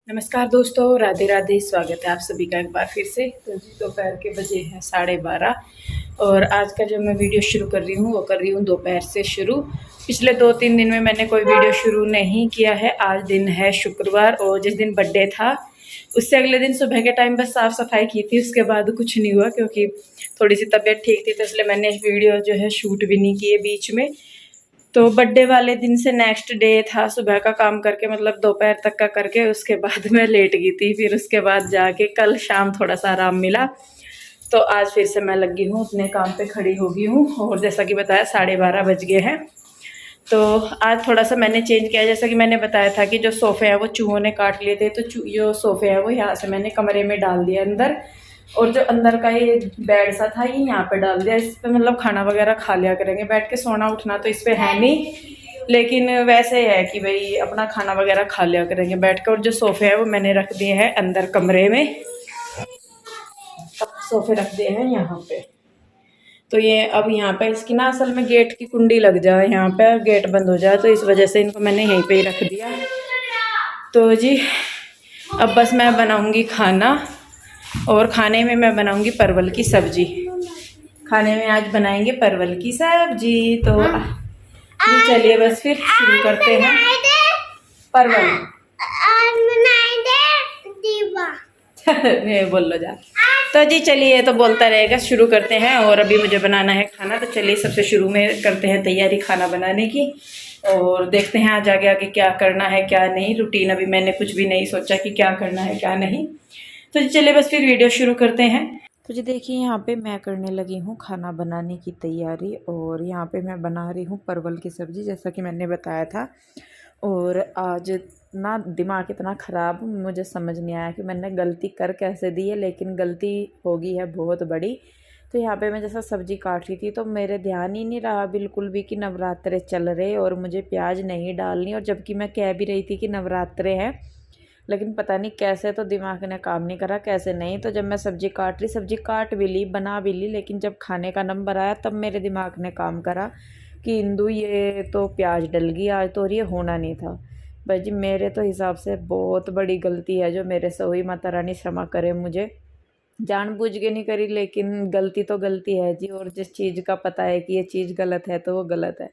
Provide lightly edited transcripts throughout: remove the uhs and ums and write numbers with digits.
नमस्कार दोस्तों, राधे राधे। स्वागत है आप सभी का एक बार फिर से। तो जी दोपहर के बजे हैं 12:30 और आज का जो मैं वीडियो शुरू कर रही हूँ वो कर रही हूँ दोपहर से शुरू। पिछले 2-3 दिन में मैंने कोई वीडियो शुरू नहीं किया है। आज दिन है शुक्रवार और जिस दिन बर्थडे था उससे अगले दिन सुबह के टाइम बस साफ़ सफाई की थी, उसके बाद कुछ नहीं हुआ क्योंकि थोड़ी सी तबीयत ठीक थी, तो इसलिए मैंने वीडियो जो है शूट भी नहीं किए बीच में। तो बर्थडे वाले दिन से नेक्स्ट डे था, सुबह का काम करके मतलब दोपहर तक का करके उसके बाद मैं लेट गई थी। फिर उसके बाद जाके कल शाम थोड़ा सा आराम मिला, तो आज फिर से मैं लगी हूँ अपने काम पे, खड़ी हो गई हूँ। और जैसा कि बताया 12:30 बज गए हैं। तो आज थोड़ा सा मैंने चेंज किया, जैसा कि मैंने बताया था कि जो सोफ़े हैं वो चूहों ने काट लिए थे, तो जो सोफ़े है वो यहाँ से मैंने कमरे में डाल दिया अंदर। और जो अंदर का ये बेड सा था ये यहाँ पे डाल दिया। इस पे मतलब खाना वगैरह खा लिया करेंगे बैठ के, सोना उठना तो इस पे है नहीं, लेकिन वैसे है कि भाई अपना खाना वगैरह खा लिया करेंगे बैठ कर। और जो सोफ़े हैं वो मैंने रख दिए हैं अंदर कमरे में, सोफ़े रख दिए हैं यहाँ पे। तो ये अब यहाँ पे इसकी ना असल में गेट की कुंडी लग जाए, यहाँ पे गेट बंद हो जाए, तो इस वजह से इनको मैंने यहीं पे ही रख दिया। तो जी अब बस मैं बनाऊँगी खाना, और खाने में मैं बनाऊँगी परवल की सब्ज़ी। खाने में आज बनाएंगे परवल की सब्जी। तो जी चलिए बस फिर शुरू करते हैं। परवल नहीं बोल लो जा। तो जी चलिए, तो बोलता रहेगा, शुरू करते हैं। और अभी मुझे बनाना है खाना, तो चलिए सबसे शुरू में करते हैं तैयारी खाना बनाने की, और देखते हैं आज आगे आगे क्या करना है क्या नहीं। रूटीन अभी मैंने कुछ भी नहीं सोचा कि क्या करना है क्या नहीं। तो जी चलिए बस फिर वीडियो शुरू करते हैं। तो जी देखिए यहाँ पे मैं करने लगी हूँ खाना बनाने की तैयारी, और यहाँ पे मैं बना रही हूँ परवल की सब्ज़ी, जैसा कि मैंने बताया था। और आज ना दिमाग इतना ख़राब, मुझे समझ नहीं आया कि मैंने गलती कर कैसे दी है, लेकिन गलती हो गई है बहुत बड़ी। तो यहाँ पे मैं जैसा सब्ज़ी काट रही थी तो मेरे ध्यान ही नहीं रहा बिल्कुल भी कि नवरात्रे चल रहे और मुझे प्याज नहीं डालनी, और जबकि मैं कह भी रही थी कि नवरात्रे हैं, लेकिन पता नहीं कैसे तो दिमाग ने काम नहीं करा, कैसे नहीं। तो जब मैं सब्ज़ी काट भी ली, बना भी ली, लेकिन जब खाने का नंबर आया तब मेरे दिमाग ने काम करा कि इंदु ये तो प्याज डल गई आज तो, और ये होना नहीं था। भाई जी मेरे तो हिसाब से बहुत बड़ी गलती है जो मेरे से हुई। माता रानी क्षमा करे मुझे, जानबूझ के नहीं करी, लेकिन गलती तो गलती है जी। और जिस चीज़ का पता है कि ये चीज़ गलत है तो वो गलत है।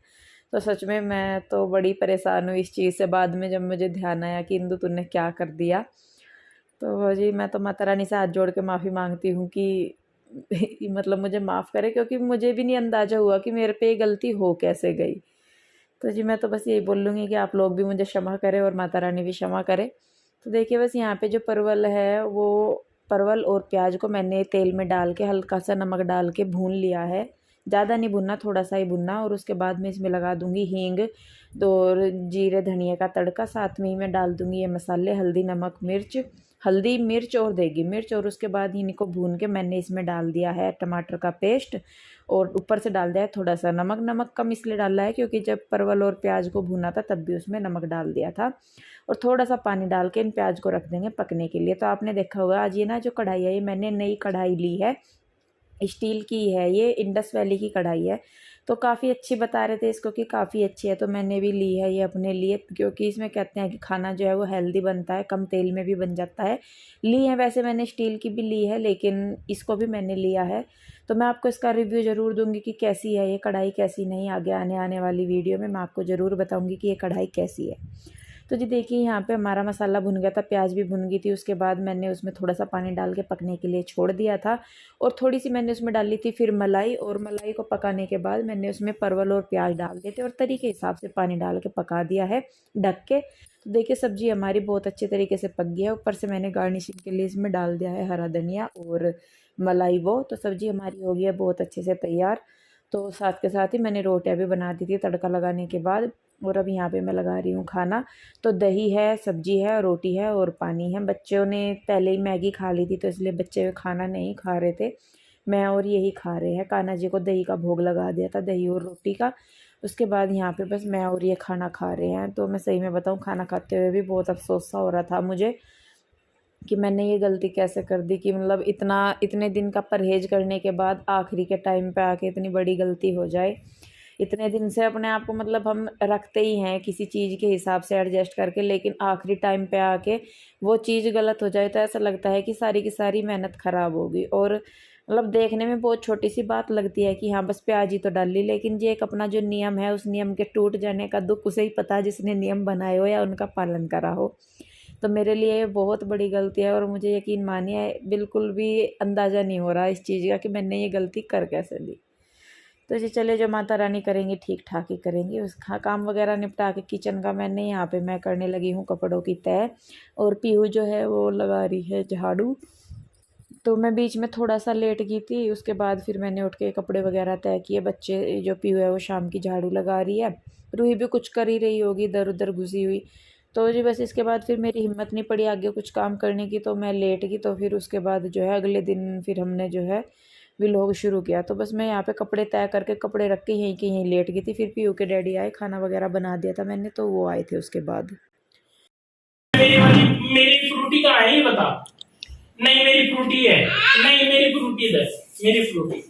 तो सच में मैं तो बड़ी परेशान हुई इस चीज़ से, बाद में जब मुझे ध्यान आया कि इंदु तूने क्या कर दिया। तो जी मैं तो माता रानी से हाथ जोड़ के माफ़ी मांगती हूँ कि मतलब मुझे माफ़ करे, क्योंकि मुझे भी नहीं अंदाज़ा हुआ कि मेरे पे ये गलती हो कैसे गई। तो जी मैं तो बस यही बोलूँगी कि आप लोग भी मुझे क्षमा करें और माता रानी भी क्षमा करे। तो देखिए बस यहाँ पे जो परवल है वो, परवल और प्याज को मैंने तेल में डाल के हल्का सा नमक डाल के भून लिया है। ज़्यादा नहीं भुनना, थोड़ा सा ही भुनना। और उसके बाद में इसमें लगा दूँगी हींग, दो जीरे धनिया का तड़का, साथ में ही मैं डाल दूँगी ये मसाले हल्दी नमक मिर्च, हल्दी मिर्च और देगी मिर्च। और उसके बाद इनको भून के मैंने इसमें डाल दिया है टमाटर का पेस्ट, और ऊपर से डाल दिया है थोड़ा सा नमक। नमक कम इसलिए डाला है क्योंकि जब परवल और प्याज को भुना था तब भी उसमें नमक डाल दिया था। और थोड़ा सा पानी डाल के इन प्याज को रख देंगे पकने के लिए। तो आपने देखा होगा आज ये ना जो कढ़ाई है, ये मैंने नई कढ़ाई ली है, स्टील की है, ये इंडस वैली की कढ़ाई है। तो काफ़ी अच्छी बता रहे थे इसको कि काफ़ी अच्छी है, तो मैंने भी ली है ये अपने लिए, क्योंकि इसमें कहते हैं कि खाना जो है वो हेल्दी बनता है, कम तेल में भी बन जाता है। ली है वैसे मैंने स्टील की भी ली है, लेकिन इसको भी मैंने लिया है। तो मैं आपको इसका रिव्यू ज़रूर दूंगी कि कैसी है ये कढ़ाई, कैसी नहीं। आगे आने वाली वीडियो में मैं आपको ज़रूर बताऊँगी कि ये कढ़ाई कैसी है। तो जी देखिए यहाँ पे हमारा मसाला भुन गया था, प्याज भी भुन गई थी। उसके बाद मैंने उसमें थोड़ा सा पानी डाल के पकने के लिए छोड़ दिया था, और थोड़ी सी मैंने उसमें डाली थी फिर मलाई। और मलाई को पकाने के बाद मैंने उसमें परवल और प्याज डाल दिए थे, और तरीके के हिसाब से पानी डाल के पका दिया है ढक के। तो देखिए सब्जी हमारी बहुत अच्छे तरीके से पक गई है। ऊपर से मैंने गार्निशिंग के लिए इसमें डाल दिया है हरा धनिया और मलाई वो। तो सब्जी हमारी हो गई है बहुत अच्छे से तैयार। तो साथ के साथ ही मैंने रोटियां भी बना दी थी तड़का लगाने के बाद। और अब यहाँ पे मैं लगा रही हूँ खाना। तो दही है, सब्जी है, रोटी है और पानी है। बच्चों ने पहले ही मैगी खा ली थी, तो इसलिए बच्चे खाना नहीं खा रहे थे, मैं और यही खा रहे हैं। कान्हा जी को दही का भोग लगा दिया था, दही और रोटी का। उसके बाद यहाँ पे बस मैं और ये खाना खा रहे हैं। तो मैं सही में बताऊँ, खाना खाते हुए भी बहुत अफसोस सा हो रहा था मुझे कि मैंने ये गलती कैसे कर दी, कि मतलब इतने दिन का परहेज करने के बाद आखिरी के टाइम पे आके इतनी बड़ी गलती हो जाए। इतने दिन से अपने आप को मतलब हम रखते ही हैं किसी चीज़ के हिसाब से एडजस्ट करके, लेकिन आखिरी टाइम पे आके वो चीज़ गलत हो जाए तो ऐसा लगता है कि सारी की सारी मेहनत ख़राब होगी। और मतलब देखने में बहुत छोटी सी बात लगती है कि हाँ बस प्याज ही तो डाल ली, लेकिन ये एक अपना जो नियम है उस नियम के टूट जाने का दुख उसे ही पता है जिसने नियम बनाए हो या उनका पालन करा हो। तो मेरे लिए ये बहुत बड़ी गलती है और मुझे यकीन मानिए बिल्कुल भी अंदाज़ा नहीं हो रहा इस चीज़ का कि मैंने ये गलती कर कैसे ली। तो जी चले, जो माता रानी करेंगी ठीक ठाक ही करेंगी। उस काम वगैरह निपटा के किचन का मैंने यहाँ पे मैं करने लगी हूँ कपड़ों की तय, और पीहू जो है वो लगा रही है झाड़ू। तो मैं बीच में थोड़ा सा लेट गई थी, उसके बाद फिर मैंने उठ के कपड़े वगैरह तय किए। बच्चे जो पीहू है वो शाम की झाड़ू लगा रही है, रूही भी कुछ कर ही रही होगी इधर उधर घुसी हुई। तो जी बस इसके बाद फिर मेरी हिम्मत नहीं पड़ी आगे कुछ काम करने की, तो मैं लेट गई। तो फिर उसके बाद जो है अगले दिन फिर हमने जो है व्लॉग शुरू किया। तो बस मैं यहाँ पे कपड़े तय करके कपड़े रख के यहीं के यहीं लेट गई थी। फिर पीयू के डैडी आए, खाना वगैरह बना दिया था मैंने, तो वो आए थे उसके बाद। मेरी फ्रूटी कहाँ है ये बता। नहीं मेरी फ्रूटी है, नहीं मेरी फ्रूटी दे, मेरी फ्रूटी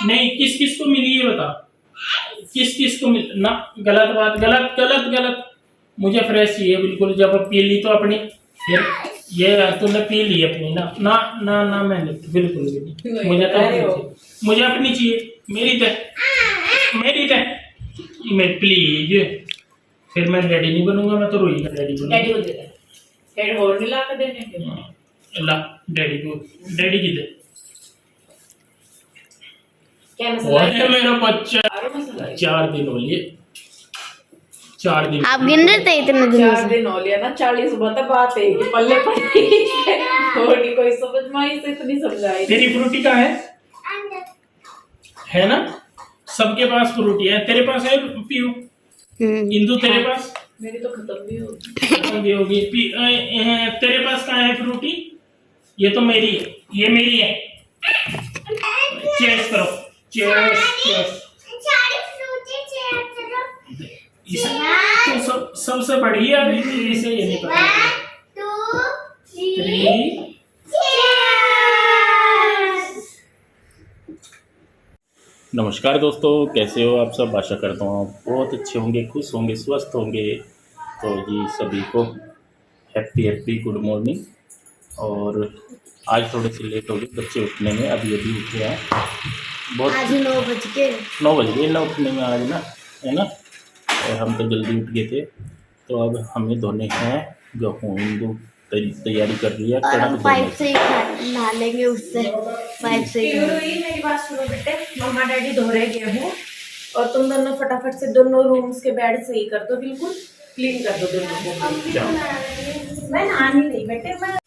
नहीं। किस किस को मिली ये बता, किस किस को मिल ना। गलत बात, गलत गलत गलत। मुझे फ्रेश चाहिए बिल्कुल। जब पी ली तो अपनी, फिर ये तूने पी ली अपनी ना ना ना ना। मैंने बिल्कुल भी नहीं, मुझे तो मुझे अपनी चाहिए। मेरी दे, मेरी दे, मैं प्लीज। फिर मैं डैडी नहीं बनूंगा, मैं तो रोई का डैडी बनूंगा। डैडी को दे दे, डैडी और नहीं ला के देने के। ला डैडी को, डैडी की दे। क्या मसाला है मेरा बच्चा, आरो मसाला है? 4 दिन हो लिए, 4 दिन। आप गिन रहे थे इतने दिन 4 दिन हो लिया ना। 40 बात बात है कि पल्ले पड़ी और नहीं कोई समझ में आई से इतनी समझाई। तेरी फ्रूटी कहाँ है ना? सबके पास फ्रूटी है, तेरे पास है पीयू? इंदू तेरे पास? मेरी तो खत्म भी होगी। तेरे पास कहाँ है फ्रूटी? ये तो मेरी है, ये मेरी है। चेस करो, चेस चेस। तो सबसे बड़ी है अभी, इसे ये नहीं पता। 3 नमस्कार दोस्तों, कैसे हो आप सब? आशा करता हूँ आप बहुत अच्छे होंगे, खुश होंगे, स्वस्थ होंगे। तो जी सभी को हैप्पी गुड मॉर्निंग। और आज थोड़े से लेट हो गए बच्चे उठने में, अभी उठे हैं। बहुत आज 9 बज के 9 बज गए ना उठने में आज ना, है ना। और हम तो जल्दी उठ गए थे। तो अब हमें धोने हैं गेहूँ। इंदू तैयारी कर रही है। और हम पाइप से ही नहा लेंगे, उससे पाइप से ही। मेरी बात सुनो बेटे, मम्मा डैडी धो रहे गेहूँ और तुम दोनों फटाफट से दोनों रूम्स के बेड सही कर दो, बिल्कुल क्लीन कर दो दोनों को। मैं नहा नहीं रही बेटे, मैं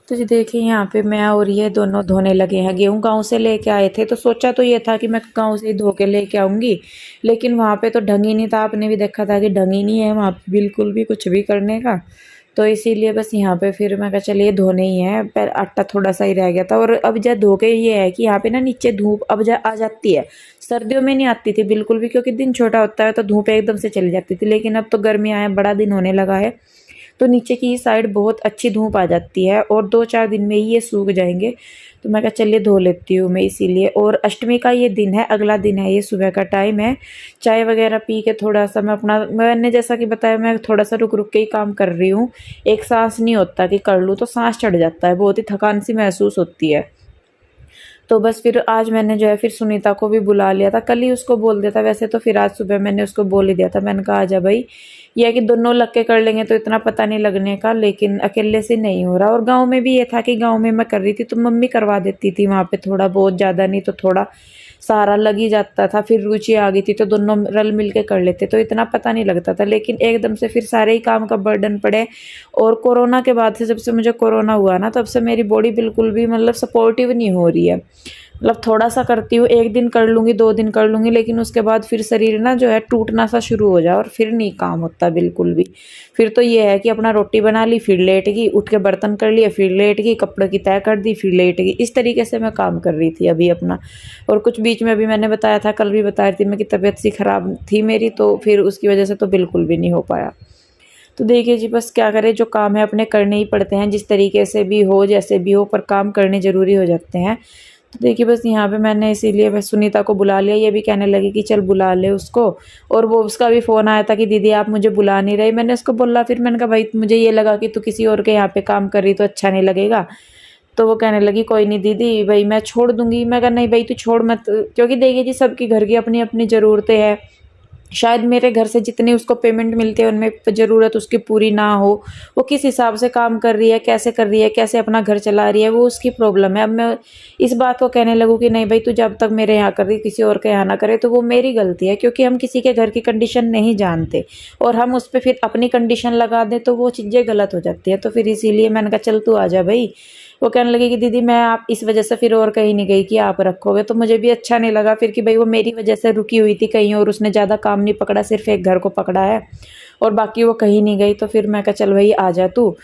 तो जी देखिए यहाँ पे मैं और ये दोनों धोने लगे हैं गेहूँ। गांव से लेके आए थे तो सोचा तो ये था कि मैं गांव से ही धो के लेके आऊँगी, लेकिन वहाँ पे तो ढंग ही नहीं था। आपने भी देखा था कि ढंग ही नहीं है वहाँ पे बिल्कुल भी कुछ भी करने का। तो इसीलिए बस यहाँ पे फिर मैं कहा चलिए धोने ही है। पर आटा थोड़ा सा ही रह गया था। और अब जब धो के ये है कि यहाँ पे ना नीचे धूप अब आ जाती है। सर्दियों में नहीं आती थी बिल्कुल भी, क्योंकि दिन छोटा होता है तो धूप एकदम से चली जाती थी। लेकिन अब तो गर्मी आया, बड़ा दिन होने लगा है, तो नीचे की साइड बहुत अच्छी धूप आ जाती है और 2-4 दिन में ही ये सूख जाएंगे। तो मैं कहा चलिए धो लेती हूँ मैं इसीलिए। और अष्टमी का ये दिन है, अगला दिन है, ये सुबह का टाइम है। चाय वगैरह पी के थोड़ा सा मैं अपना, मैंने जैसा कि बताया मैं थोड़ा सा रुक रुक के ही काम कर रही हूँ। एक सांस नहीं होता कि कर लूँ तो सांस चढ़ जाता है, बहुत ही थकान सी महसूस होती है। तो बस फिर आज मैंने जो है फिर सुनीता को भी बुला लिया था। कल ही उसको बोल दिया था वैसे तो, फिर आज सुबह मैंने उसको बोल ही दिया था। मैंने कहा आजा भाई, यह कि दोनों लग के कर लेंगे तो इतना पता नहीं लगने का, लेकिन अकेले से नहीं हो रहा। और गांव में भी ये था कि गांव में मैं कर रही थी तो मम्मी करवा देती थी वहाँ पे, थोड़ा बहुत, ज़्यादा नहीं तो थोड़ा सारा लग ही जाता था। फिर रुचि आ गई थी तो दोनों रल मिल के कर लेते तो इतना पता नहीं लगता था। लेकिन एकदम से फिर सारे ही काम का बर्डन पड़े। और कोरोना के बाद से, जब से मुझे कोरोना हुआ ना, तब से मेरी बॉडी बिल्कुल भी मतलब सपोर्टिव नहीं हो रही है। मतलब थोड़ा सा करती हूँ, 1 दिन कर लूँगी, 2 दिन कर लूँगी, लेकिन उसके बाद फिर शरीर ना जो है टूटना सा शुरू हो जाए और फिर नहीं काम होता बिल्कुल भी। फिर तो ये है कि अपना रोटी बना ली, फिर लेट गई, उठ के बर्तन कर लिए, फिर लेट गई, कपड़ों की तय कर दी, फिर लेट गई। इस तरीके से मैं काम कर रही थी अभी अपना। और कुछ बीच में भी मैंने बताया था, कल भी बता रही थी मैं कि तबीयत सी ख़राब थी मेरी, तो फिर उसकी वजह से तो बिल्कुल भी नहीं हो पाया। तो देखिए जी, बस क्या करें, जो काम है अपने करने ही पड़ते हैं, जिस तरीके से भी हो, जैसे भी हो, पर काम करने ज़रूरी हो जाते हैं। तो देखिए बस यहाँ पे मैंने इसीलिए बस सुनीता को बुला लिया, ये भी कहने लगी कि चल बुला ले उसको। और वो उसका भी फ़ोन आया था कि दीदी आप मुझे बुला नहीं रही। मैंने उसको बोला, फिर मैंने कहा भाई मुझे ये लगा कि तू किसी और के यहाँ पे काम कर रही तो अच्छा नहीं लगेगा। तो वो कहने लगी कोई नहीं दीदी भाई मैं छोड़ दूंगी। मैं कहा नहीं भाई तू छोड़ मत, क्योंकि देखिए जी सबकी घर की अपनी अपनी ज़रूरतें हैं। शायद मेरे घर से जितनी उसको पेमेंट मिलती है उनमें ज़रूरत उसकी पूरी ना हो। वो किस हिसाब से काम कर रही है, कैसे कर रही है, कैसे अपना घर चला रही है, वो उसकी प्रॉब्लम है। अब मैं इस बात को कहने लगूँ कि नहीं भाई तू जब तक मेरे यहाँ कर रही किसी और के यहाँ ना करे, तो वो मेरी गलती है, क्योंकि हम किसी के घर की कंडीशन नहीं जानते और हम उस पर फिर अपनी कंडीशन लगा दें तो वो चीज़ें गलत हो जाती है। तो फिर इसीलिए मैंने कहा चल तू आ जा भाई। वो कहने लगी कि दीदी मैं आप इस वजह से फिर और कहीं नहीं गई कि आप रखोगे, तो मुझे भी अच्छा नहीं लगा फिर कि भाई वो मेरी वजह से रुकी हुई थी कहीं और उसने ज़्यादा काम नहीं पकड़ा, सिर्फ एक घर को पकड़ा है और बाकी वो कहीं नहीं गई। तो फिर मैं कहा चल भाई आ जा तू।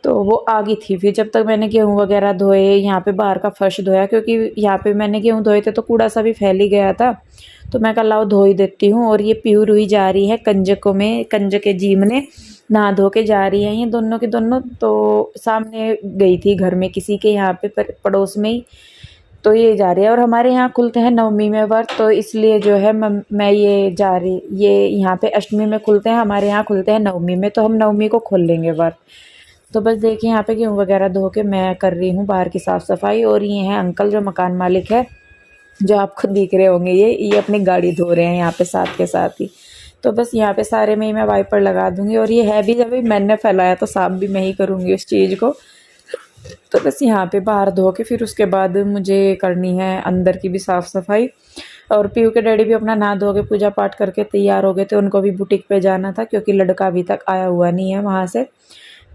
तो वो आ गई थी। फिर जब तक मैंने गेहूँ वगैरह धोए, यहाँ पे बाहर का फर्श धोया, क्योंकि यहाँ पे मैंने गेहूँ धोए थे तो कूड़ा सा भी फैल ही गया था। तो मैं कहा लाओ धो ही देती हूँ। और ये पीहू रुई जा रही है कंजकों में, कंजके जीमने नहा धो के जा रही हैं ये दोनों की दोनों। तो सामने गई थी घर में किसी के यहाँ पे पड़ोस में ही, तो ये जा रही है। और हमारे यहाँ खुलते हैं नवमी में व्रत, तो इसलिए जो है मैं ये जा रही, ये यहाँ पे अष्टमी में खुलते हैं, हमारे यहाँ खुलते हैं नवमी में, तो हम नवमी को खोल लेंगे व्रत। तो बस देखिए यहाँ पे गेहूँ वगैरह धो के मैं कर रही हूँ बाहर की साफ़ सफाई। और ये हैं अंकल जो मकान मालिक है, जो आपको दिख रहे होंगे, ये अपनी गाड़ी धो रहे हैं यहाँ पे साथ के साथ ही। तो बस यहाँ पे सारे में ही मैं वाइपर लगा दूंगी। और ये है भी जब मैंने फैलाया तो साफ भी मैं ही करूँगी उस चीज़ को। तो बस यहाँ पे बाहर धो के फिर उसके बाद मुझे करनी है अंदर की भी साफ़ सफाई। और पीयू के डैडी भी अपना नहा धो के पूजा पाठ करके तैयार हो गए थे, उनको भी बुटीक पे जाना था क्योंकि लड़का अभी तक आया हुआ नहीं है वहाँ से।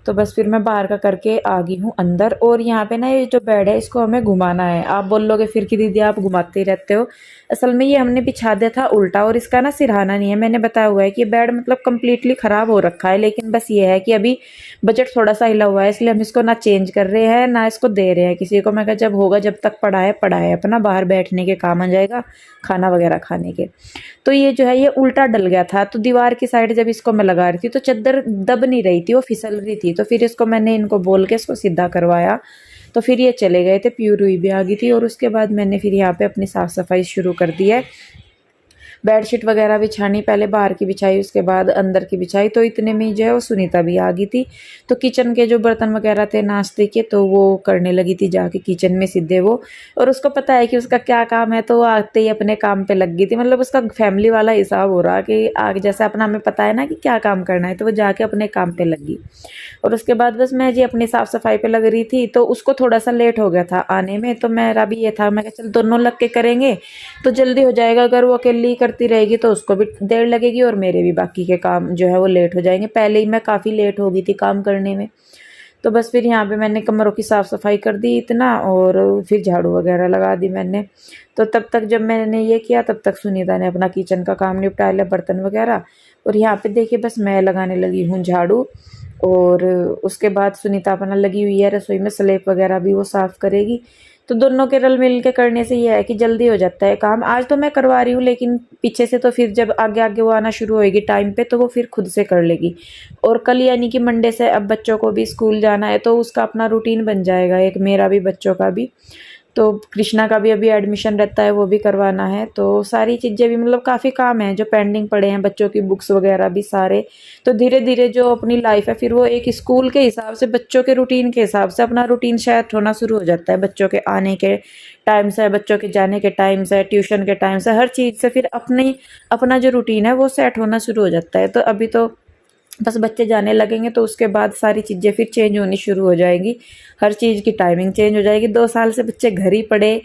तो बस फिर मैं बाहर का करके आ गई हूँ अंदर। और यहाँ पे ना ये जो बेड है इसको हमें घुमाना है। आप बोलोगे फिर कि दीदी आप घुमाते ही रहते हो, असल में ये हमने बिछा दिया था उल्टा और इसका ना सिरहाना नहीं है। मैंने बताया हुआ है कि बेड मतलब कम्प्लीटली ख़राब हो रखा है, लेकिन बस ये है कि अभी बजट थोड़ा सा हिला हुआ है, इसलिए हम इसको ना चेंज कर रहे हैं ना इसको दे रहे हैं किसी को। मैं कहा जब होगा, जब तक पड़ा है अपना बाहर बैठने के काम आ जाएगा, खाना वगैरह खाने के। तो ये जो है ये उल्टा डल गया था, तो दीवार की साइड जब इसको मैं लगा रही थी तो चादर दब नहीं रही थी, वो फिसल रही थी। तो फिर इसको मैंने इनको बोल के इसको सीधा करवाया। तो फिर ये चले गए थे, प्यूर हुई भी आ गई थी। और उसके बाद मैंने फिर यहाँ पे अपनी साफ़ सफाई शुरू कर दी है। बेडशीट वगैरह बिछानी, पहले बाहर की बिछाई उसके बाद अंदर की बिछाई। तो इतने में जो है वो सुनीता भी आ गई थी। तो किचन के जो बर्तन वगैरह थे नाश्ते के, तो वो करने लगी थी जाके किचन में सीधे वो। और उसको पता है कि उसका क्या काम है, तो वो आते ही अपने काम पे लग गई थी। मतलब उसका फैमिली वाला हिसाब हो रहा कि आगे जैसे अपना हमें पता है ना कि क्या काम करना है, तो वो जाके अपने काम पे लग गई। और उसके बाद बस मैं जी अपनी साफ़ सफाई पे लग रही थी, तो उसको थोड़ा सा लेट हो गया था आने में। तो मेरा भी ये था, मैं कहा चल दोनों लग के करेंगे तो जल्दी हो जाएगा। अगर वो अकेली करती रहेगी तो उसको भी देर लगेगी और मेरे भी बाकी के काम जो है वो लेट हो जाएंगे। पहले ही मैं काफ़ी लेट हो गई थी काम करने में। तो बस फिर यहाँ पे मैंने कमरों की साफ़ सफाई कर दी इतना, और फिर झाड़ू वगैरह लगा दी मैंने। तो तब तक जब मैंने ये किया तब तक सुनीता ने अपना किचन का काम निपटा लिया, बर्तन वगैरह। और यहाँ पे देखिए बस मैं लगाने लगी हूँ झाड़ू। और उसके बाद सुनीता अपना लगी हुई है रसोई में, स्लेब वगैरह भी वो साफ़ करेगी। तो दोनों के रल मिल के करने से ये है कि जल्दी हो जाता है काम। आज तो मैं करवा रही हूँ, लेकिन पीछे से तो फिर जब आगे आगे वो आना शुरू होएगी टाइम पे, तो वो फिर खुद से कर लेगी। और कल यानी कि मंडे से अब बच्चों को भी स्कूल जाना है, तो उसका अपना रूटीन बन जाएगा, एक मेरा भी बच्चों का भी। तो कृष्णा का भी अभी एडमिशन रहता है, वो भी करवाना है। तो सारी चीज़ें भी मतलब काफ़ी काम है जो पेंडिंग पड़े हैं, बच्चों की बुक्स वगैरह भी सारे। तो धीरे धीरे जो अपनी लाइफ है फिर वो एक स्कूल के हिसाब से, बच्चों के रूटीन के हिसाब से अपना रूटीन सेट होना शुरू हो जाता है। बच्चों के आने के टाइम से, बच्चों के जाने के टाइम से, ट्यूशन के टाइम से, हर चीज़ से फिर अपना जो रूटीन है वो सेट होना शुरू हो जाता है। तो अभी तो बस बच्चे जाने लगेंगे तो उसके बाद सारी चीज़ें फिर चेंज होनी शुरू हो जाएंगी, हर चीज़ की टाइमिंग चेंज हो जाएगी। 2 साल से बच्चे घर ही पढ़े,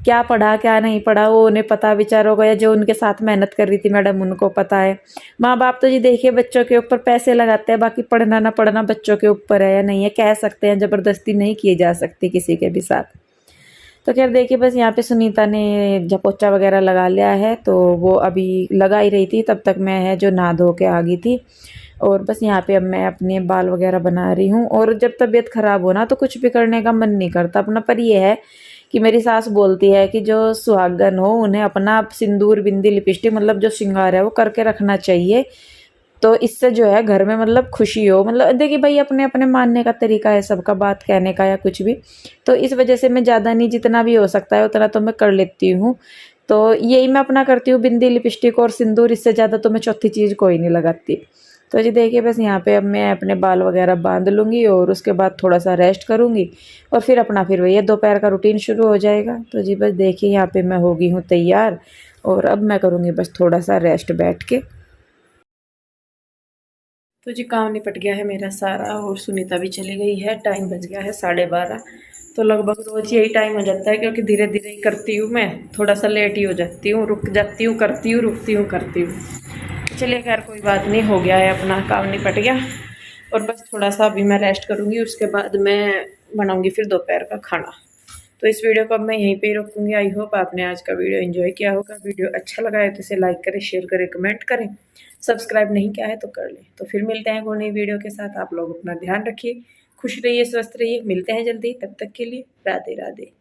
क्या पढ़ा क्या नहीं पढ़ा वो उन्हें पता विचारों को, या जो उनके साथ मेहनत कर रही थी मैडम उनको पता है। माँ बाप तो जी देखिए बच्चों के ऊपर पैसे लगाते हैं, बाकी पढ़ना ना पढ़ना बच्चों के ऊपर है या नहीं है, कह सकते हैं, ज़बरदस्ती नहीं की जा सकती किसी के भी साथ। तो खैर देखिए बस यहाँ पे सुनीता ने जब पोछा वगैरह लगा लिया है, तो वो अभी लगा ही रही थी, तब तक मैं है जो नहा धो के आ गई थी। और बस यहाँ पे अब मैं अपने बाल वगैरह बना रही हूँ। और जब तबीयत ख़राब हो ना तो कुछ भी करने का मन नहीं करता अपना। पर ये है कि मेरी सास बोलती है कि जो सुहागन हो उन्हें अपना सिंदूर बिंदी लिपस्टिक मतलब जो श्रृंगार है वो करके रखना चाहिए। तो इससे जो है घर में मतलब खुशी हो, मतलब देखिए भाई अपने अपने मानने का तरीका है सबका, बात कहने का या कुछ भी। तो इस वजह से मैं ज़्यादा नहीं, जितना भी हो सकता है उतना तो मैं कर लेती हूँ। तो यही मैं अपना करती हूँ, बिंदी, लिपस्टिक और सिंदूर, इससे ज़्यादा तो मैं चौथी चीज़ कोई नहीं लगाती। तो जी देखिए बस यहाँ पे अब मैं अपने बाल वगैरह बांध लूँगी और उसके बाद थोड़ा सा रेस्ट करूँगी और फिर वही दोपहर का रूटीन शुरू हो जाएगा। तो जी बस देखिए यहाँ पे मैं हो गई हूँ तैयार और अब मैं करूँगी बस थोड़ा सा रेस्ट बैठ के। तो जी काम निपट गया है मेरा सारा और सुनीता भी चली गई है, टाइम बज गया है 12:30। तो लगभग रोज़ यही टाइम हो जाता है क्योंकि धीरे धीरे ही करती हूँ मैं, थोड़ा सा लेट ही हो जाती हूँ, रुक जाती हूँ, करती हूँ, रुकती हूँ, करती हूँ। चलिए खैर कोई बात नहीं, हो गया है अपना काम निपट गया और बस थोड़ा सा अभी मैं रेस्ट करूँगी, उसके बाद मैं बनाऊँगी फिर दोपहर का खाना। तो इस वीडियो को अब मैं यहीं पे ही रखूँगी। आई होप आपने आज का वीडियो एंजॉय किया होगा। वीडियो अच्छा लगा है तो इसे लाइक करें, शेयर करें, कमेंट करें। सब्सक्राइब नहीं किया है तो कर लें। तो फिर मिलते हैं कोई नई वीडियो के साथ। आप लोग अपना ध्यान रखिए, खुश रहिए, स्वस्थ रहिए। मिलते हैं जल्दी, तब तक के लिए राधे राधे।